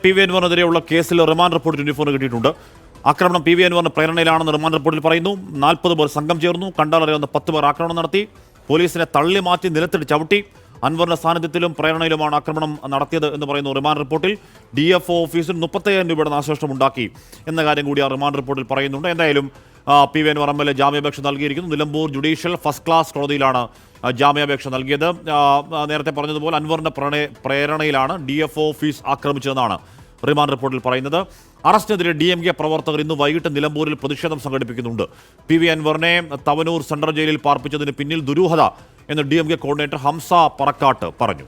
P V അൻവറിനെതിരെയുള്ള കേസിൽ remand report 24 കിട്ടിയിട്ടുണ്ട്. ആക്രമണം പി വി അൻവറിന്റെ പ്രേരണയിലാണെന്ന് റിമാൻഡ് റിപ്പോർട്ടിൽ പറയുന്നു. 40 പേർ സംഘം ചേർന്നു. കണ്ടാലറിയാവുന്ന 10 പേർ ആക്രമണം നടത്തി. പോലീസിനെ തള്ളി മാറ്റി നിലത്തിട്ട് ചവിട്ടി. അൻവറിന്റെ സാന്നിധ്യത്തിലും പ്രേരണയിലുമാണ് ആക്രമണം നടത്തിയത് എന്ന് പറയുന്നു റിമാൻഡ് റിപ്പോർട്ടിൽ. DFO ഓഫീസിൽ 35,000 രൂപയുടെ നാശനഷ്ടം ഉണ്ടാക്കി എന്ന കാര്യം കൂടി ആ റിമാൻഡ് റിപ്പോർട്ടിൽ പറയുന്നുണ്ട്. എന്തായാലും പി വി അൻവർ MLA ജാമ്യാപേക്ഷ നൽകിയിരിക്കുന്നു. നിലമ്പൂർ ജുഡീഷ്യൽ ഫസ്റ്റ് ക്ലാസ് കോടതിയിലാണ് ജാമ്യാപേക്ഷ നൽകിയത്. നേരത്തെ പറഞ്ഞതുപോലെ അൻവറിന്റെ പ്രേരണയിലാണ് DFO ഓഫീസ് ആക്രമിച്ചതെന്നാണ് റിമാൻഡ് റിപ്പോർട്ടിൽ പറയുന്നത്. അറസ്റ്റിനെതിരെ DMK പ്രവർത്തകർ ഇന്ന് വൈകിട്ട് നിലമ്പൂരിൽ പ്രതിഷേധം സംഘടിപ്പിക്കുന്നുണ്ട്. പി വി അൻവറിനെ തവനൂർ സെൻട്രൽ ജയിലിൽ പാർപ്പിച്ചതിന് പിന്നിൽ ദുരൂഹത എന്ന് DMK കോർഡിനേറ്റർ ഹംസ പറക്കാട്ട് പറഞ്ഞു.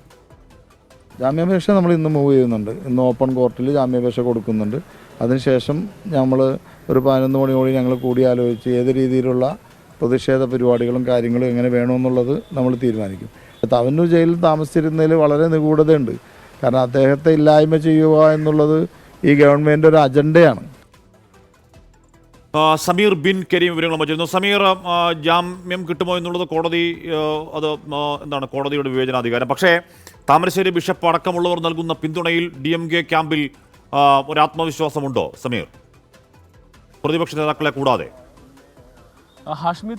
ജാമ്യാപേക്ഷ നമ്മൾ ഇന്ന് മൂവ് ചെയ്യുന്നുണ്ട്. ഇന്ന് ഓപ്പൺ കോർട്ടിൽ ജാമ്യാപേക്ഷ കൊടുക്കുന്നുണ്ട്. അതിനുശേഷം നമ്മൾ ഒരു 11 മണിയോടെ ഞങ്ങൾ കൂടിയാലോചിച്ച് ഏത് രീതിയിലുള്ള പ്രതിഷേധ പരിപാടികളും കാര്യങ്ങളും എങ്ങനെ വേണമെന്നുള്ളത് നമ്മൾ തീരുമാനിക്കും. തവനൂർ ജയിലിൽ താമസിച്ചിരുന്നതിൽ വളരെ നിഗൂഢതയുണ്ട്. കാരണം അദ്ദേഹത്തെ ഇല്ലായ്മ ചെയ്യുക എന്നുള്ളത് ഈ ഗവൺമെൻറ് ഒരു അജണ്ടയാണ്. സമീർ ബിൻ കരീം വിവരങ്ങൾ വച്ചിരുന്നു. സമീർ, ജാമ്യം കിട്ടുമോ എന്നുള്ളത് കോടതി എന്താണ് കോടതിയുടെ വിവേചനാധികാരം. പക്ഷേ താമരശ്ശേരി ബിഷപ്പ് അടക്കമുള്ളവർ നൽകുന്ന പിന്തുണയിൽ DMK ക്യാമ്പിൽ ഒരു ആത്മവിശ്വാസമുണ്ടോ സമീർ, പ്രതിപക്ഷ നേതാക്കളെ കൂടാതെ? ഹാഷ്മി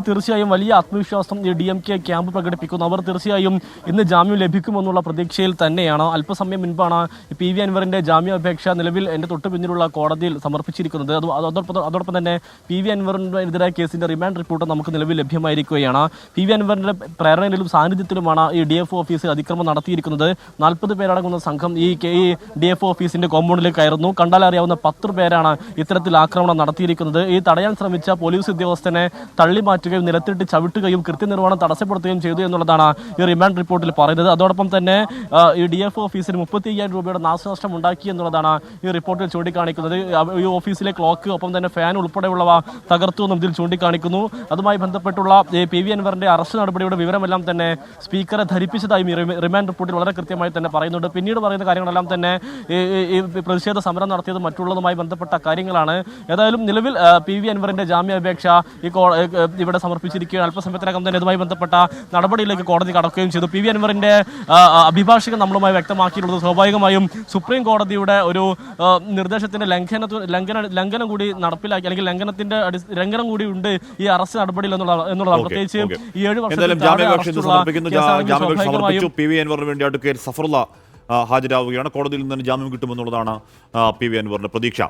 തീർച്ചയായും വലിയ ആത്മവിശ്വാസം ഈ DMK ക്യാമ്പ് പ്രകടിപ്പിക്കുന്നു. അവർ തീർച്ചയായും ഇന്ന് ജാമ്യം ലഭിക്കുമെന്നുള്ള പ്രതീക്ഷയിൽ തന്നെയാണ്. അല്പസമയം മുൻപാണ് പി വി അൻവറിന്റെ ജാമ്യാപേക്ഷ നിലവിൽ എൻ്റെ തൊട്ട് പിന്നിലുള്ള കോടതിയിൽ സമർപ്പിച്ചിരിക്കുന്നത്. അതോടൊപ്പം തന്നെ പി വി അൻവറിനെതിരായ കേസിന്റെ റിമാൻഡ് റിപ്പോർട്ട് നമുക്ക് നിലവിൽ ലഭ്യമായിരിക്കുകയാണ്. പി വി അൻവറിന്റെ പ്രേരണയിലും സാന്നിധ്യത്തിലുമാണ് ഈ DFO ഓഫീസിൽ അതിക്രമം നടത്തിയിരിക്കുന്നത്. 40 പേരടങ്ങുന്ന സംഘം ഈ DFO ഓഫീസിന്റെ കോമ്പൗണ്ടിലേക്ക് കയറുന്നു. കണ്ടാലറിയാവുന്ന 10 പേരാണ് ഇത്തരത്തിൽ ആക്രമണം നടത്തിയിരിക്കുന്നത്. ഈ തടയാൻ ശ്രമിച്ച പോലീസ് ഉദ്യോഗസ്ഥനെ തള്ളി മാറ്റുകയും നിലത്തിട്ട് ചവിട്ടുകയും കൃത്യനിർവഹണം തടസ്സപ്പെടുത്തുകയും ചെയ്തു എന്നുള്ളതാണ് ഈ റിമാൻഡ് റിപ്പോർട്ടിൽ പറയുന്നത്. അതോടൊപ്പം തന്നെ ഈ DFO ഓഫീസിന് 35,000 രൂപയുടെ നാശനഷ്ടം ഉണ്ടാക്കി എന്നുള്ളതാണ് ഈ റിപ്പോർട്ടിൽ ചൂണ്ടിക്കാണിക്കുന്നത്. ഈ ഓഫീസിലെ ക്ലോക്ക് ഒപ്പം തന്നെ ഫാൻ ഉൾപ്പെടെയുള്ളവ തകർത്തു എന്നും ഇതിൽ ചൂണ്ടിക്കാണിക്കുന്നു. അതുമായി ബന്ധപ്പെട്ടുള്ള പി വി അൻവറിന്റെ അറസ്റ്റ് നടപടിയുടെ വിവരമെല്ലാം തന്നെ സ്പീക്കറെ ധരിപ്പിച്ചതായും ഈ റിമാൻഡ് റിപ്പോർട്ടിൽ വളരെ കൃത്യമായി തന്നെ പറയുന്നുണ്ട്. പിന്നീട് പറയുന്ന കാര്യങ്ങളെല്ലാം തന്നെ ഈ പ്രതിഷേധ സമരം നടത്തിയത് മറ്റുള്ളതുമായി ബന്ധപ്പെട്ട കാര്യങ്ങളാണ്. ഏതായാലും നിലവിൽ പി വി അൻവറിന്റെ ജാമ്യാപേക്ഷ ഇവിടെ സമർപ്പിച്ചിരിക്കുകയാണ്. അല്പസമയത്തിനകം തന്നെ ഇതുമായി ബന്ധപ്പെട്ട നടപടിയിലേക്ക് കോടതി കടക്കുകയും ചെയ്തു. പി വി അൻവറിന്റെ അഭിഭാഷകൻ നമ്മളുമായി വ്യക്തമാക്കിയിട്ടുള്ളത് സ്വാഭാവികമായും സുപ്രീം കോടതിയുടെ ഒരു നിർദ്ദേശത്തിന്റെ ലംഘനം കൂടി നടപ്പിലാക്കി, അല്ലെങ്കിൽ ലംഘനം കൂടി ഉണ്ട് ഈ അറസ്റ്റ് നടപടിയിൽ എന്നുള്ളതാണ്. പ്രത്യേകിച്ച് ഈ 7 വർഷത്തിൽ പി വി അൻവറിന് വേണ്ടി അഡ്വക്കേറ്റ് സഫറുള്ള ഹാജരാവുകയാണ്. കോടതിയിൽ നിന്ന് ജാമ്യം കിട്ടുമെന്നുള്ളതാണ് പി വി അൻവറിന്റെ പ്രതീക്ഷ.